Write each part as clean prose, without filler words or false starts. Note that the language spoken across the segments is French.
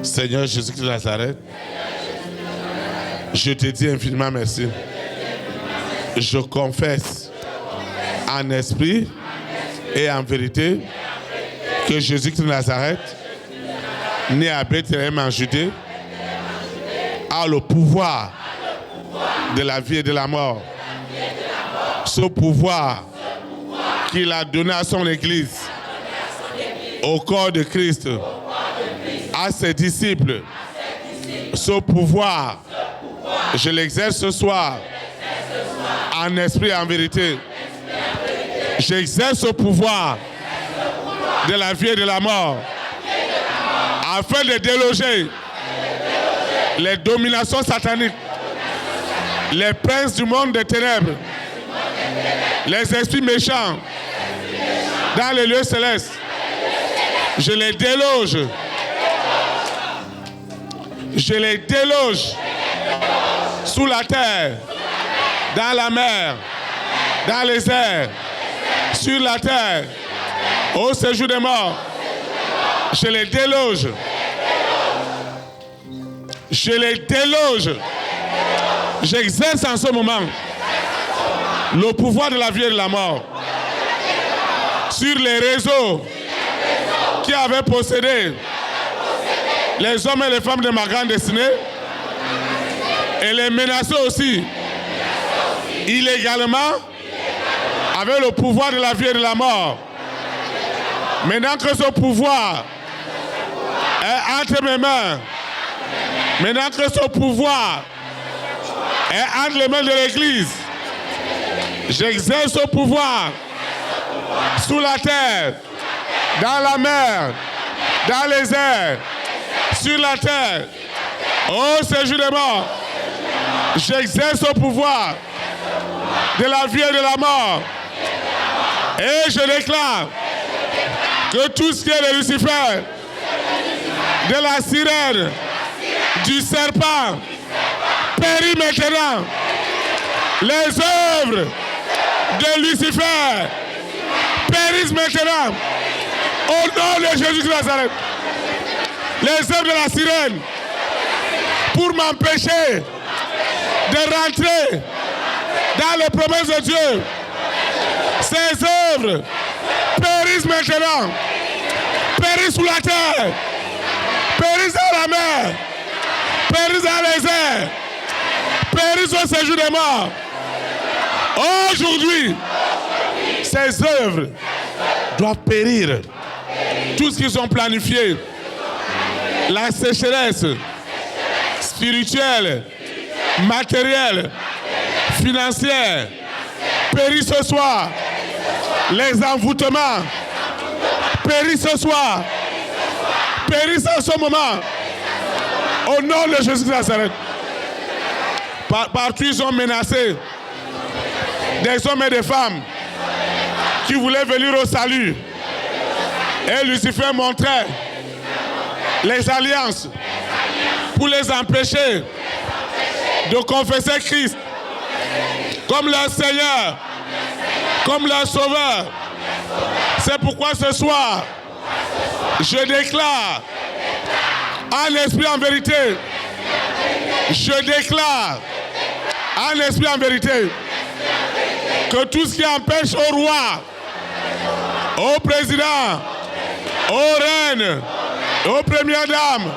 Seigneur Jésus-Christ de Nazareth, je te dis infiniment merci. Je confesse en esprit et en vérité que Jésus-Christ de Nazareth, né à Bethléem en Judée, a le pouvoir de la vie et de la mort. Ce pouvoir qu'il a donné à son Église, au corps de Christ, à ses disciples. Ce pouvoir, je l'exerce ce soir en esprit et en vérité. J'exerce ce pouvoir de la vie et de la mort afin de déloger les dominations sataniques, les princes du monde des ténèbres, les esprits méchants dans les lieux célestes. Je les déloge. Je les déloge sous la terre, dans la mer, dans les airs, sur la terre, au séjour des morts. Je les déloge. Je les déloge. J'exerce en ce moment le pouvoir de la vie et de la mort sur les réseaux qui avaient possédé les hommes et les femmes de ma grande destinée et les menacer aussi illégalement avec le pouvoir de la vie et de la mort. Maintenant que ce pouvoir est entre mes mains, maintenant que ce pouvoir est entre les mains de l'Église, j'exerce ce pouvoir sous la terre, dans la mer, dans les airs, sur la terre, au séjour des morts. J'exerce ce pouvoir de la vie et de la mort. Et je déclare que tout ce qui est de Lucifer, de la sirène, du serpent, périt maintenant. Les œuvres de Lucifer périssent maintenant. Au nom de Jésus de Nazareth. Les œuvres de la sirène pour m'empêcher de rentrer dans les promesses de Dieu. Ces œuvres périssent maintenant. Périssent sous la terre. Périssent dans la mer. Périssent dans les airs. Périssent au séjour des morts. Aujourd'hui, ces œuvres doivent périr. Tout ce qu'ils ont planifié, la sécheresse spirituelle, matérielle, financière, périt ce soir. Les envoûtements périssent ce soir. Périssent en ce moment. Au nom de Jésus de Nazareth. Partout ils ont menacé des hommes et des femmes qui voulaient venir au salut. Et Lucifer montrait les alliances pour les empêcher de confesser Christ comme leur Seigneur, comme leur Sauveur. C'est pourquoi ce soir, je déclare en esprit en vérité, je déclare en esprit en vérité que tout ce qui empêche au roi, au président, aux reines, aux premières dames,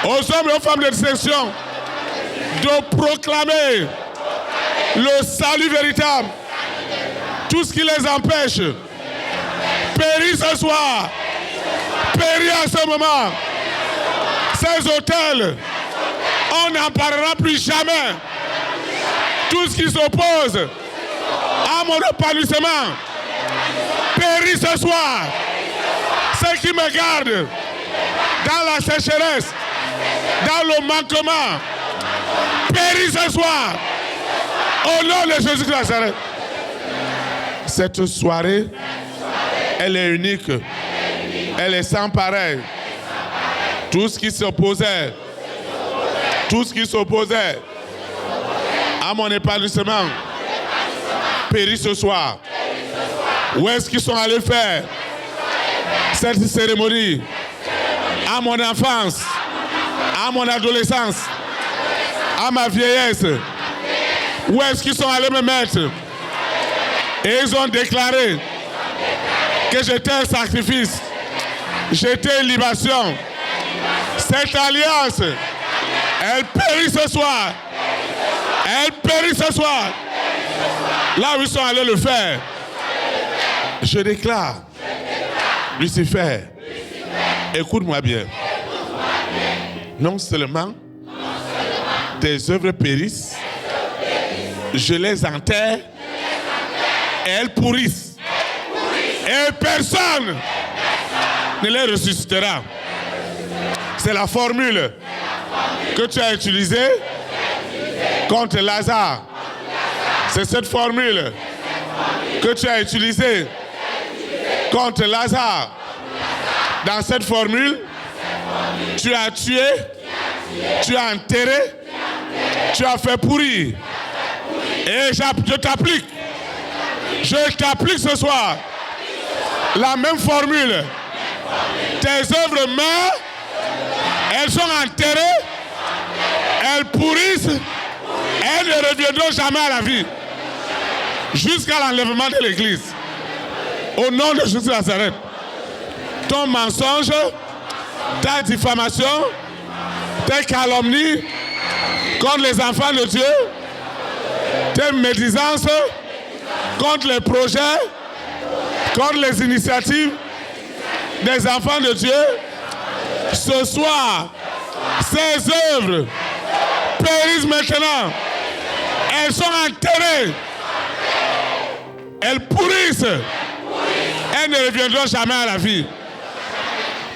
aux hommes et aux femmes de distinction, de proclamer le salut véritable. Tout ce qui les empêche périt ce soir, périt à ce moment. Ces hôtels, on n'en parlera plus jamais. Tout ce qui s'oppose à mon épanouissement périt ce soir. Ceux qui me gardent dans la sécheresse, dans le manquement, périt ce soir. Au nom de Jésus de Nazareth. Cette soirée, elle est unique. Elle est sans pareil. Tout ce qui s'opposait, à mon épanouissement, périt ce soir. Où est-ce qu'ils sont allés faire cette cérémonie à mon enfance, à mon adolescence, à ma vieillesse. Où est-ce qu'ils sont allés me mettre? Et ils ont déclaré que j'étais un sacrifice, j'étais une libation. Cette alliance, elle périt ce soir. Elle périt ce soir. Là où ils sont allés le faire, je déclare, Lucifer, écoute-moi bien. Non seulement tes œuvres périssent, je les enterre et elles pourrissent. Et personne ne les ressuscitera. C'est la formule que tu as utilisée contre Lazare. C'est cette formule que tu as utilisée contre Lazare. Dans cette formule, tu as tué, tu as enterré, tu as fait pourrir. Et je t'applique. Je t'applique ce soir la même formule. Tes œuvres meurent, elles sont enterrées, elles pourrissent, elles ne reviendront jamais à la vie. Jusqu'à l'enlèvement de l'Église. Au nom de Jésus de Nazareth. Ton mensonge, ta diffamation, tes calomnies contre les enfants de Dieu, tes médisances contre les projets, contre les initiatives des enfants de Dieu, ce soir, ces œuvres périssent maintenant. Elles sont enterrées. Elles pourrissent. Elles ne reviendront jamais à la vie.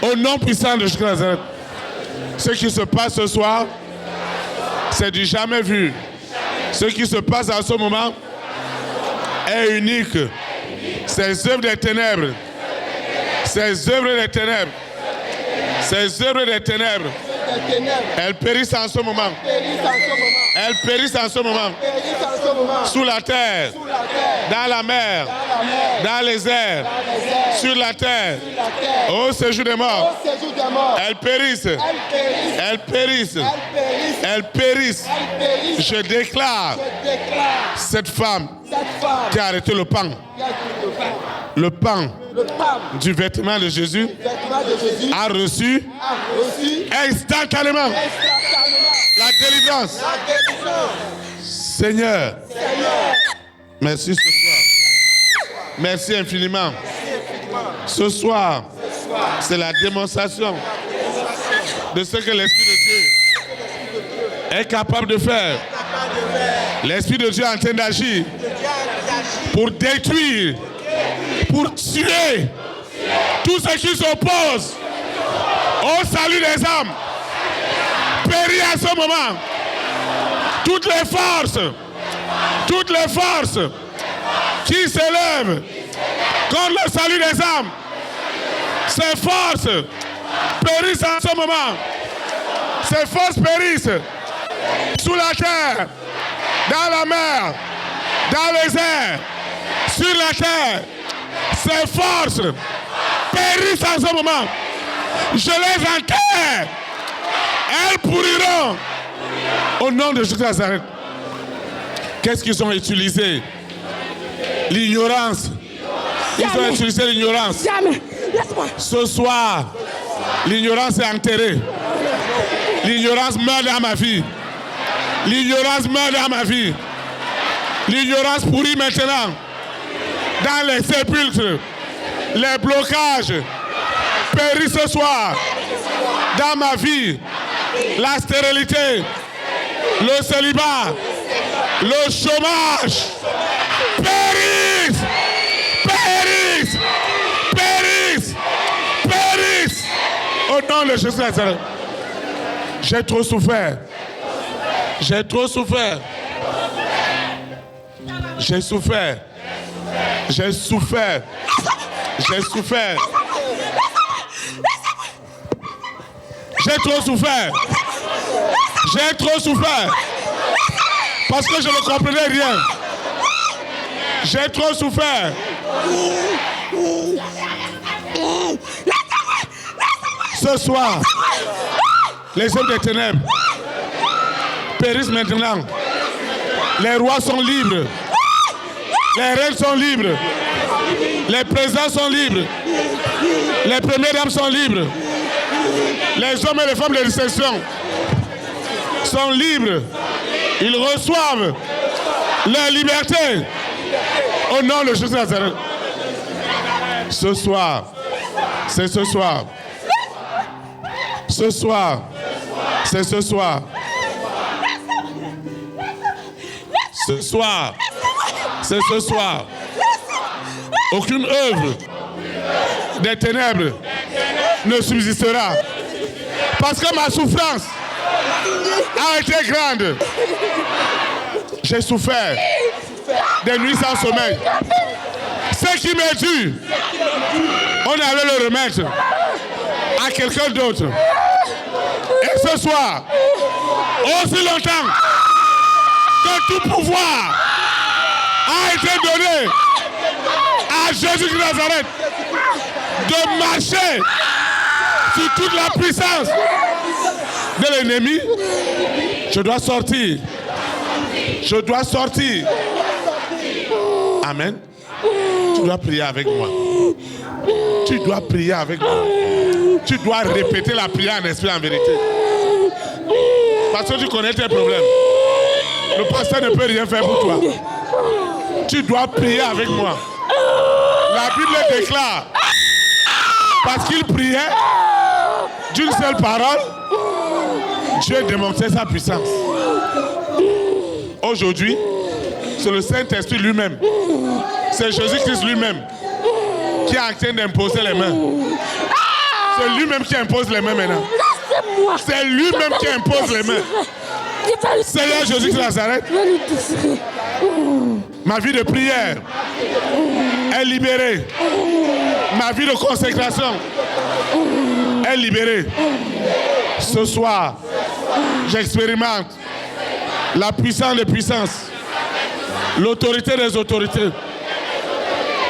Au nom puissant de Jésus-Christ. Ce qui se passe ce soir, c'est du jamais vu. Ce qui se passe à ce moment est unique. Ces œuvres des ténèbres. Ces œuvres des ténèbres. Ces œuvres des ténèbres. Elles périssent en ce moment. Elles périssent en ce moment. Sous la terre, dans la mer, dans les airs, sur la terre, au séjour des morts. Elles périssent. Elles périssent. Elles périssent. Je déclare cette femme qui a arrêté le pan. Le pan du vêtement de Jésus a reçu instantanément la délivrance. Seigneur, merci ce soir. Merci infiniment. Ce soir, c'est la démonstration de ce que l'Esprit de Dieu est capable de faire. L'Esprit de Dieu est en train d'agir pour détruire, pour tuer tout ce qui s'oppose au salut des âmes. Périt à ce moment toutes les forces qui s'élèvent contre le salut des âmes. Ces forces périssent à ce moment. Ces forces périssent sous la terre, dans la mer, dans les airs, sur la terre. Ces forces périssent à ce moment. Je les enterre. Elles pourriront. Au nom de Jésus de Nazareth. Qu'est-ce qu'ils ont utilisé? L'ignorance. Ils ont utilisé l'ignorance. Ce soir, l'ignorance est enterrée. L'ignorance meurt dans ma vie. L'ignorance meurt dans ma vie. L'ignorance pourrit maintenant. Dans les sépulcres, les blocages périssent ce soir. Dans ma vie, la stérilité, le célibat, le chômage périssent, périssent, périssent, périssent. Au nom de Jésus Nazareth. J'ai trop souffert. J'ai trop souffert. J'ai souffert. J'ai souffert. J'ai souffert. J'ai trop souffert. J'ai trop souffert. Parce que je ne comprenais rien. J'ai trop souffert. Ce soir, les hommes des ténèbres périssent maintenant. Les rois sont libres. Les reines sont libres. Les présidents sont libres. Les premières dames sont libres. Les hommes et les femmes de distinction sont libres. Ils reçoivent leur liberté au nom de Jésus de Nazareth. Ce soir, c'est ce soir. Ce soir, c'est ce soir. Ce soir, c'est ce soir. Aucune œuvre des ténèbres ne subsistera. Parce que ma souffrance a été grande. J'ai souffert des nuits sans sommeil. Ce qui m'est dû, on allait le remettre à quelqu'un d'autre. Et ce soir, aussi longtemps que tout pouvoir a été donné à Jésus de Nazareth de marcher sur toute la puissance de l'ennemi, je dois sortir. Je dois sortir. Amen. Tu dois prier avec moi. Tu dois prier avec moi. Tu dois répéter la prière en esprit, en vérité. Parce que tu connais tes problèmes. Le pasteur ne peut rien faire pour toi. Tu dois prier avec moi. La Bible déclare, parce qu'il priait d'une seule parole, Dieu démontrait sa puissance. Aujourd'hui, c'est le Saint-Esprit lui-même. C'est Jésus-Christ lui-même qui est en train d'imposer les mains. C'est lui-même qui impose les mains maintenant. C'est lui-même qui impose les mains. Seigneur Jésus de Nazareth, ma vie de prière est libérée. Ma vie de consécration est libérée. Ce soir, j'expérimente la puissance des puissances, l'autorité des autorités.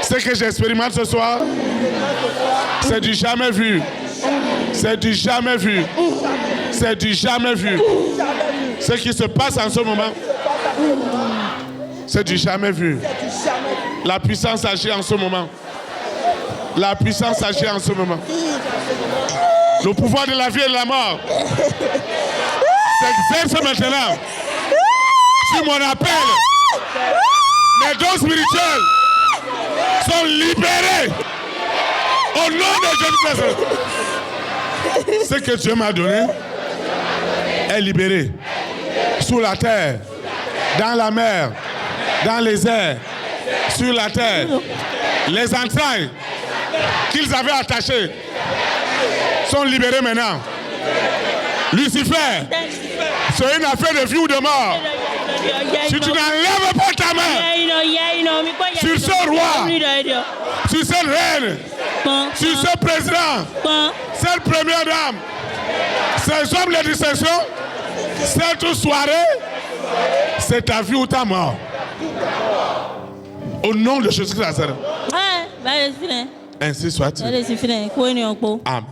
Ce que j'expérimente ce soir, c'est du jamais vu. C'est du jamais vu. C'est du jamais vu. Ce qui se passe en ce moment, c'est du jamais vu. La puissance agit en ce moment. La puissance agit en ce moment. Le pouvoir de la vie et de la mort s'exerce maintenant sur mon appel. Mes dons spirituels sont libérés au nom de Jésus-Christ. Ce que Dieu m'a donné est libéré sous la terre, dans la mer, dans les airs, sur la terre. Les entrailles qu'ils avaient attachées sont libérées maintenant. Lucifer, c'est une affaire de vie ou de mort. Si tu n'enlèves pas ta main sur ce roi, sur cette reine, sur ce président, cette première dame, ces hommes de distinction, cette soirée, c'est ta vie ou ta mort. Au nom de Jésus-Christ. Ainsi soit-il. Amen.